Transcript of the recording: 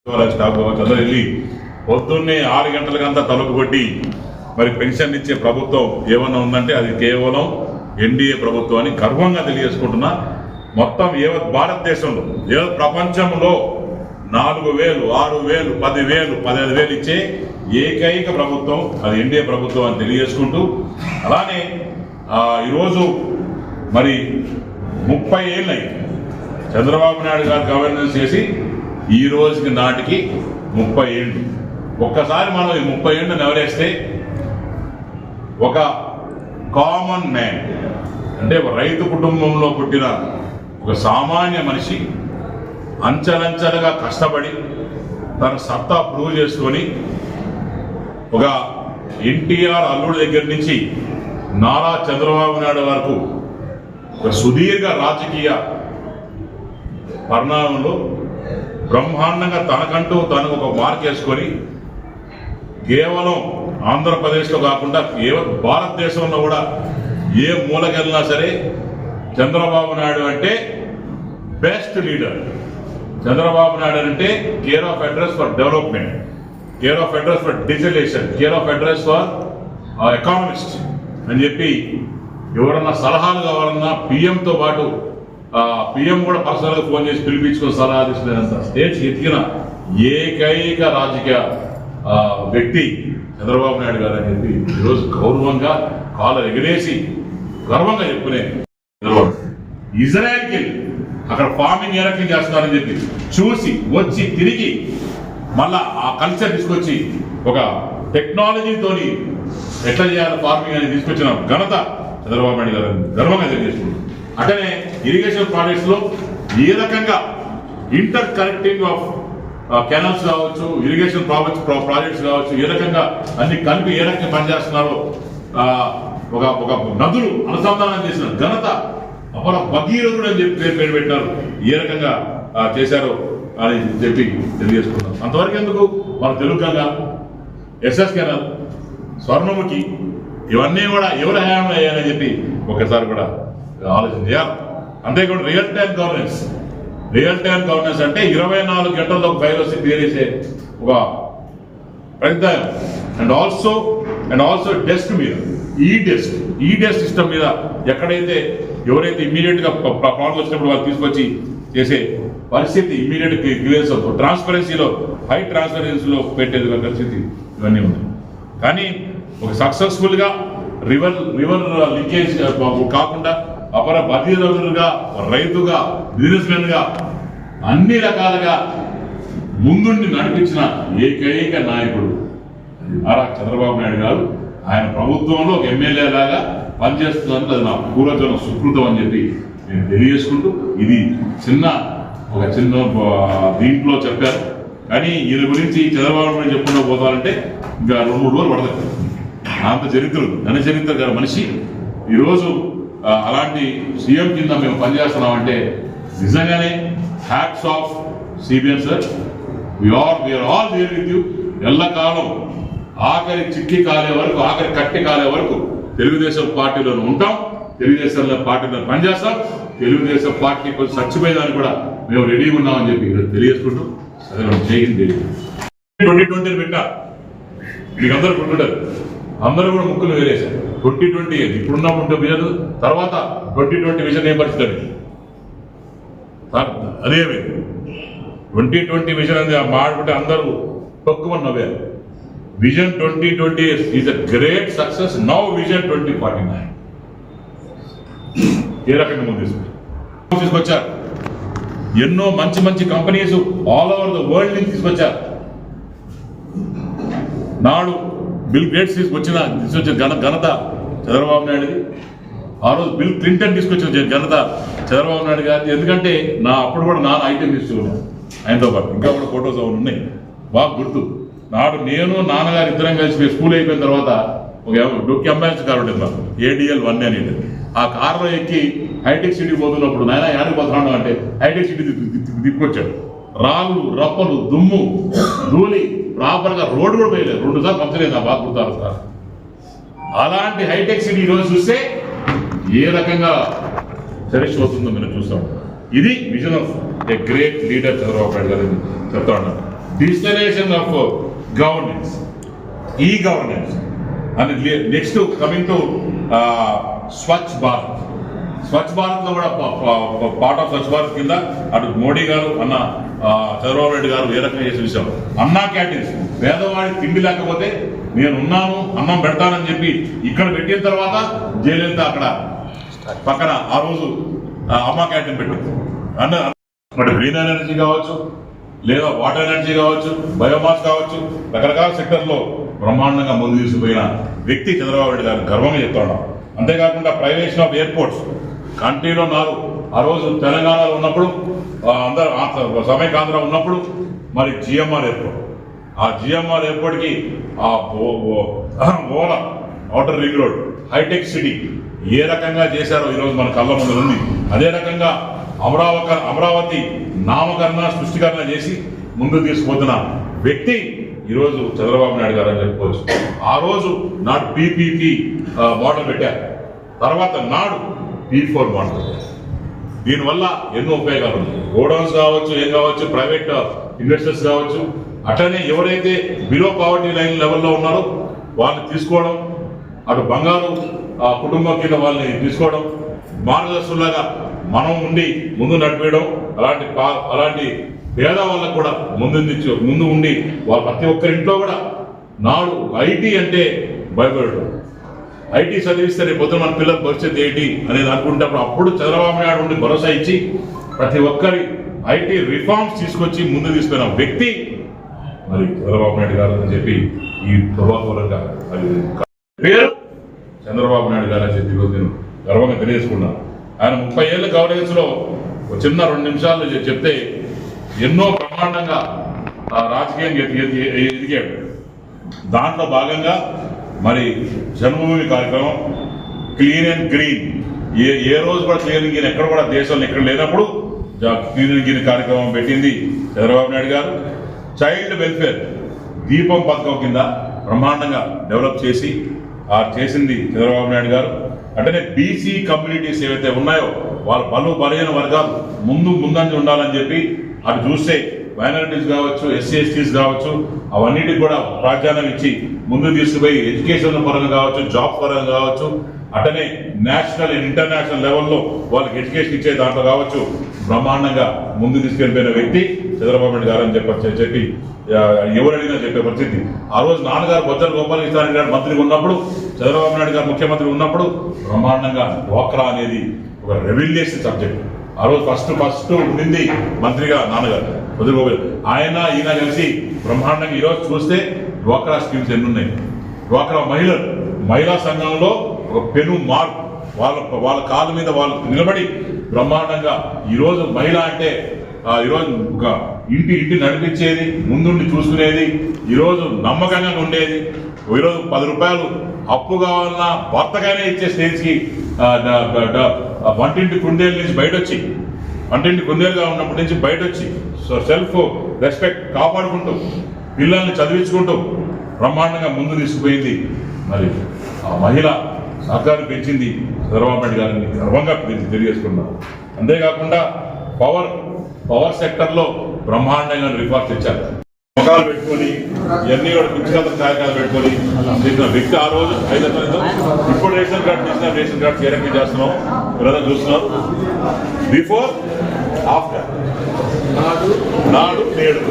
Staff కావచ్చు అందరూ వెళ్ళి పొద్దున్నే 6 గంటలకంతా తలుపు కొట్టి మరి పెన్షన్ ఇచ్చే ప్రభుత్వం ఏమన్నా ఉందంటే అది కేవలం ఎన్డీఏ ప్రభుత్వం అని గర్వంగా తెలియజేసుకుంటున్నా. మొత్తం భారతదేశంలో ప్రపంచంలో 4,000, 6,000, 10,000, 15,000 ఇచ్చే ఏకైక ప్రభుత్వం అది ఎన్డీఏ ప్రభుత్వం అని తెలియజేసుకుంటూ, అలానే ఈరోజు మరి 30 ఏళ్ళు చంద్రబాబు నాయుడు గారు గవర్నెన్స్ చేసి ఈ రోజుకి నాటికి 30 ఏళ్ళు. ఒక్కసారి మనం ఈ 30 ఏళ్ళు నెవరేస్తే ఒక కామన్ మ్యాన్ అంటే రైతు కుటుంబంలో పుట్టిన ఒక సామాన్య మనిషి అంచెలంచెలుగా కష్టపడి తన సత్తా ప్రూవ్ చేసుకొని ఒక ఎన్టీఆర్ అల్లుడి దగ్గర నుంచి నారా చంద్రబాబు నాయుడు వరకు ఒక సుదీర్ఘ రాజకీయ పరిణామంలో బ్రహ్మాండంగా తనకంటూ తనకు ఒక మార్క్ వేసుకొని కేవలం ఆంధ్రప్రదేశ్లో కాకుండా భారతదేశంలో కూడా ఏ మూలకెళ్ళినా సరే చంద్రబాబు నాయుడు అంటే బెస్ట్ లీడర్. చంద్రబాబు నాయుడు అంటే care of address for development, care of address for digitalization, care of address for economist అని చెప్పి ఎవరన్నా సలహాలు కావాలన్నా పిఎంతో పాటు పిఎం కూడా పర్సనల్గా ఫోన్ చేసి పిలిపించుకొని సలహా తీసుకునేంత స్టేట్స్ ఎతికిన ఏకైక రాజకీయ వ్యక్తి చంద్రబాబు నాయుడు గారు అని చెప్పి ఈరోజు గౌరవంగా కాలు ఎగరేసి గర్వంగా చెప్పుకునే ఇజ్రాయెల్కి వెళ్ళి అక్కడ ఫార్మింగ్ ఏ రకంగా చేస్తున్నారని చెప్పి చూసి వచ్చి తిరిగి మళ్ళా ఆ కల్చర్ తీసుకొచ్చి ఒక టెక్నాలజీతోని ఎట్లా చేయాలి ఫార్మింగ్ అని తీసుకొచ్చిన ఘనత చంద్రబాబు నాయుడు గారు గర్వంగా తెలియజేసుకుంటున్నారు. అట్లనే ఇరిగేషన్ ప్రాజెక్ట్స్ లో ఏ రకంగా ఇంటర్ కనెక్టింగ్ ఆఫ్ కెనాల్స్ కావచ్చు, ఇరిగేషన్ ప్రాజెక్ట్స్ కావచ్చు, ఏ రకంగా అన్ని కలిపి ఏ రకంగా పనిచేస్తున్నారో ఒక నదులు అనుసంధానం చేసిన ఘనత అపర భగీరథుడు అని చెప్పి పేరు పెట్టారు. ఏ రకంగా చేశారో అని చెప్పి తెలియజేసుకున్నాం. అంతవరకు ఎందుకు మన తెలుగు గంగా, ఎస్ఎస్ కెనాల్, స్వర్ణముఖి ఇవన్నీ కూడా ఎవరి హయాంలో అయ్యాయని చెప్పి ఒకసారి కూడా ఆలోచన చేయాలి. అంతేకాదు real time governance. Real time governance అంటే 24 గంటల్లో ఒక ఫైల్ వచ్చి క్లియర్ చేసే ఒక ప్రయత్నం. అండ్ ఆల్సో డెస్క్ మీద ఈ డెస్క్ సిస్టమ్ మీద ఎక్కడైతే ఎవరైతే ఇమ్మీడియట్ గా ప్రాబ్లం వచ్చినప్పుడు వాళ్ళు తీసుకొచ్చి చేసే పరిస్థితి ఇమ్మీడియట్ క్లియర్స్ అవుతుంది. ట్రాన్స్పరెన్సీలో హై ట్రాన్స్పరెన్సీలో పెట్టేది పరిస్థితి ఇవన్నీ ఉన్నాయి. కానీ ఒక సక్సెస్ఫుల్ గా రివర్ లీకేజ్ కాకుండా అపర భగీరథులుగా, రైతుగా, బిజినెస్ మెన్ గా అన్ని రకాలుగా ముందుండి నడిపించిన ఏకైక నాయకుడు నారా చంద్రబాబు నాయుడు గారు. ఆయన ప్రభుత్వంలో ఒక ఎమ్మెల్యే లాగా పనిచేస్తున్నందుకు అది నా పూర్వజన్మ సుకృతం అని చెప్పి నేను తెలియజేసుకుంటూ ఇది చిన్న దీంట్లో చెప్పారు. కానీ ఈయన గురించి చంద్రబాబు నాయుడు చెప్పుకుంటూ పోతారంటే ఇంకా 2-3 రోజులు పడతారు. అంత ఘన చరిత్ర గారి మనిషి. ఈరోజు అలాంటి సీఎం కింద మేము పనిచేస్తున్నామంటే నిజంగానే hats off CBN sir. We are all there with you. ఎల్లకాలం ఆఖరి చిక్కి కాలే వరకు, ఆఖరి కట్టి కాలే వరకు తెలుగుదేశం పార్టీలో ఉంటాం, తెలుగుదేశం పార్టీలో పనిచేస్తాం. తెలుగుదేశం పార్టీ కొంచెం చచ్చిపోయేదాన్ని కూడా మేము రెడీగా ఉన్నామని చెప్పి ఈరోజు తెలియజేసుకుంటూ చేయింది 2020 పెట్టా. మీకు అందరూ గుర్తుంటారు, అందరూ కూడా ముక్కులు వేరేశారు. 2020 ఇప్పుడున్న విజన్ తర్వాత 2020 విజన్ ఏం పరిస్థితి అదేమి 2020 విజన్ అనేది మాడుకుంటే అందరూ తక్కువ నవ్వారు. Vision 2020 is a great success. Now vision 2049 ఏ రకంగా ముందు తీసుకొచ్చారు. ఎన్నో మంచి companies all over the world నుంచి తీసుకొచ్చారు. నాడు బిల్ గేట్స్ తీసుకొచ్చిన ఘనత చంద్రబాబు నాయుడుది. ఆ రోజు బిల్ క్లింటన్ తీసుకొచ్చిన ఘనత చంద్రబాబు నాయుడు గారి. ఎందుకంటే అప్పుడు కూడా నాన్న ఐటెం తీసుకున్నాను ఆయనతో పాటు. ఇంకా కూడా ఫొటోస్ అవును ఉన్నాయి, బాగా గుర్తు. నాడు నేను నాన్నగారు ఇద్దరం కలిసి స్కూల్ అయిపోయిన తర్వాత ఒక డొక్కి అంబాసిడర్ కారు ఉంటుంది నాకు, ADL 1 అనేది. ఆ కారులో ఎక్కి హైటెక్ సిటీ పోతున్నప్పుడు నాయన యాడికి పోతున్నాడు అంటే హైటెక్ సిటీ తిప్పుకొచ్చాడు. రాళ్ళు, రప్పలు, దుమ్ము, ధూళి, ప్రాపర్గా రోడ్డు కూడా పోయలేదు. 2 సార్లు పంచలేదు నా బాగా గుర్తారు సార్. అలాంటి హైటెక్ సిటీ ఈరోజు చూస్తే ఏ రకంగా చరిష్పోతుందో మనం చూస్తాం. ఇది vision of a great leader Chandrababu Naidu garu చెప్తా ఉన్నాను. Digitalisation of governance, e governance and next coming to Swachh Bharat. Swachh Bharat లో కూడా పార్ట్ ఆఫ్ స్వచ్ఛ భారత్ కింద అటు మోడీ గారు అన్న చంద్రబాబు నాయుడు గారు ఏ రకంగా చేసిన విషయం అన్నా క్యాంటీన్స్. పేదవాడి తిండి లేకపోతే నేను ఉన్నాను అన్నం పెడతానని చెప్పి ఇక్కడ పెట్టిన తర్వాత జయలలిత అక్కడ పక్కన ఆ రోజు అమ్మా క్యాంటీన్ పెట్టింది. అటు గ్రీన్ ఎనర్జీ కావచ్చు, లేదా వాటర్ ఎనర్జీ కావచ్చు, బయోమాస్ కావచ్చు, రకరకాల సెక్టర్లో బ్రహ్మాండంగా ముందు తీసుకుపోయిన వ్యక్తి చంద్రబాబు నాయుడు గారు గర్వంగా చెప్తా ఉన్నాం. అంతేకాకుండా ప్రైవేషన్ ఆఫ్ ఎయిర్పోర్ట్స్ కంట్రీలో 4 ఆ రోజు తెలంగాణలో ఉన్నప్పుడు అందరూ సమైకాంధ్ర ఉన్నప్పుడు మరి జిఎంఆర్ ఎయిర్పోర్ట్, ఆ జిఎంఆర్ ఎయిర్పోర్ట్కి ఆ ఓలా outer ring road, hitech city ఏ రకంగా చేశారో ఈరోజు మన కళ్ళ ముందు ఉంది. అదే రకంగా అమరావతి నామకరణ సృష్టికరణ చేసి ముందుకు తీసుకుపోతున్న వ్యక్తి ఈరోజు చంద్రబాబు నాయుడు గారు అని చెప్పుకోవచ్చు. ఆ రోజు నాడు పీపీపీ మోడల్ పెట్టారు, తర్వాత నాడు P4 మోడల్. దీనివల్ల ఎన్నో ఉపయోగాలు ఉన్నాయి. గోడౌన్స్ కావచ్చు, ఏం కావచ్చు, ప్రైవేట్ ఇన్వెస్టర్స్ కావచ్చు, అట్లనే ఎవరైతే బిలో పావర్టీ లైన్ లెవెల్లో ఉన్నారో వాళ్ళని తీసుకోవడం, అటు బంగారు కుటుంబం కింద వాళ్ళని తీసుకోవడం, మార్గదర్శులాగా మనం ఉండి ముందు నడిపేయడం, అలాంటి పేద వాళ్ళకు కూడా ముందు ఉండి వాళ్ళ ప్రతి ఒక్కరింట్లో కూడా నాడు ఐటీ అంటే భయపడడం, ఐటీ చదివిస్తే రేపు పొద్దున మన పిల్లల పరిస్థితి ఏంటి అనేది అనుకుంటప్పుడు అప్పుడు చంద్రబాబు నాయుడు ఉండి భరోసా ఇచ్చి ప్రతి ఒక్కరి ఐటీ రిఫార్మ్స్ తీసుకొచ్చి ముందు తీసుకున్న వ్యక్తి మరి చంద్రబాబు నాయుడు గారు అని చెప్పి ఈ ప్రభావపూర్వకంగా మరి పేరు చంద్రబాబు నాయుడు గారు అని చెప్పి ఈరోజు నేను గర్వంగా తెలియజేసుకున్నాను. ఆయన 30 ఏళ్ళ గవర్నెన్స్ లో చిన్న 2 నిమిషాలు చెప్తే ఎన్నో బ్రహ్మాండంగా రాజకీయంగా ఎదిగాడు. దాంట్లో భాగంగా మరి జన్మభూమి కార్యక్రమం, క్లీన్ అండ్ గ్రీన్, ఏ రోజు కూడా క్లీన్ అండ్ గ్రీన్ ఎక్కడ కూడా దేశంలో ఎక్కడ లేనప్పుడు క్లీన్ అండ్ గ్రీన్ కార్యక్రమం పెట్టింది చంద్రబాబు నాయుడు గారు. చైల్డ్ వెల్ఫేర్ దీపం పథకం కింద బ్రహ్మాండంగా డెవలప్ చేసింది చంద్రబాబు నాయుడు గారు. అంటే బీసీ కమ్యూనిటీస్ ఏవైతే ఉన్నాయో వాళ్ళ బలహీన వర్గాలు ముందంజ ఉండాలని చెప్పి అటు చూస్తే మైనారిటీస్ కావచ్చు, ఎస్సీ ఎస్టీస్ కావచ్చు, అవన్నిటికి కూడా ప్రాధాన్యం ఇచ్చి ముందు తీసుకుపోయి ఎడ్యుకేషన్ పరంగా కావచ్చు, జాబ్ పరంగా కావచ్చు, అటనే నేషనల్ అండ్ ఇంటర్నేషనల్ లెవెల్లో వాళ్ళకి ఎడ్యుకేషన్ ఇచ్చే దాంట్లో కావచ్చు బ్రహ్మాండంగా ముందు తీసుకెళ్ళిపోయిన వ్యక్తి చంద్రబాబు నాయుడు గారు అని చెప్పి ఎవరైనా చెప్పే పరిస్థితి. ఆ రోజు నాన్నగారు బొజ్జల గోపాలకృష్ణ గారు మంత్రిగా ఉన్నప్పుడు, చంద్రబాబు నాయుడు గారు ముఖ్యమంత్రి ఉన్నప్పుడు బ్రహ్మాండంగా డ్వాక్రా అనేది ఒక రెవెన్యూస్ సబ్జెక్ట్. ఆ రోజు ఫస్ట్ ఉండింది మంత్రిగా నాన్నగారు ఆయన ఈయన కలిసి బ్రహ్మాండంగా ఈరోజు చూస్తే డ్వాక్రా స్కీమ్స్ ఎన్ని ఉన్నాయి. డ్వాక్రా మహిళా సంఘంలో ఒక పెను మార్పు, వాళ్ళ కాళ్ళ మీద వాళ్ళు నిలబడి బ్రహ్మాండంగా ఈరోజు మహిళ అంటే ఈరోజు ఒక ఇంటి నడిపించేది, ముందుండి చూసుకునేది, ఈరోజు నమ్మకంగా ఉండేది. ఈరోజు 10 రూపాయలు అప్పు కావాలన్నా భర్తగానే ఇచ్చే స్టేజ్కి వంటింటి కుందేలు నుంచి బయటొచ్చి, వంటింటి కుందేలుగా ఉన్నప్పటి నుంచి బయటొచ్చి సెల్ఫ్ రెస్పెక్ట్ కాపాడుకుంటూ పిల్లల్ని చదివించుకుంటూ బ్రహ్మాండంగా ముందు తీసుకుపోయింది. మరి ఆ మహిళ సహకారం పెంచింది చంద్రబాబు నాయుడు గారిని గర్వంగా తెలియజేసుకున్నాం. అంతేకాకుండా పవర్ సెక్టర్లో బ్రహ్మాండంగా రిఫార్మ్స్ తెచ్చారు. ముఖాలు పెట్టుకొని ఇవన్నీ కూడా పిచ్చికథ కార్యక్రమాలు పెట్టుకొని చేసిన వ్యక్తి ఆ రోజు 5 నెలలతో. ఇప్పుడు రేషన్ కార్డు చేసిన రేషన్ కార్డు ఏ రకంగా చేస్తున్నాం ఎవరైనా చూస్తున్నారు. బిఫోర్ ఆఫ్టర్, నాడు నేడు.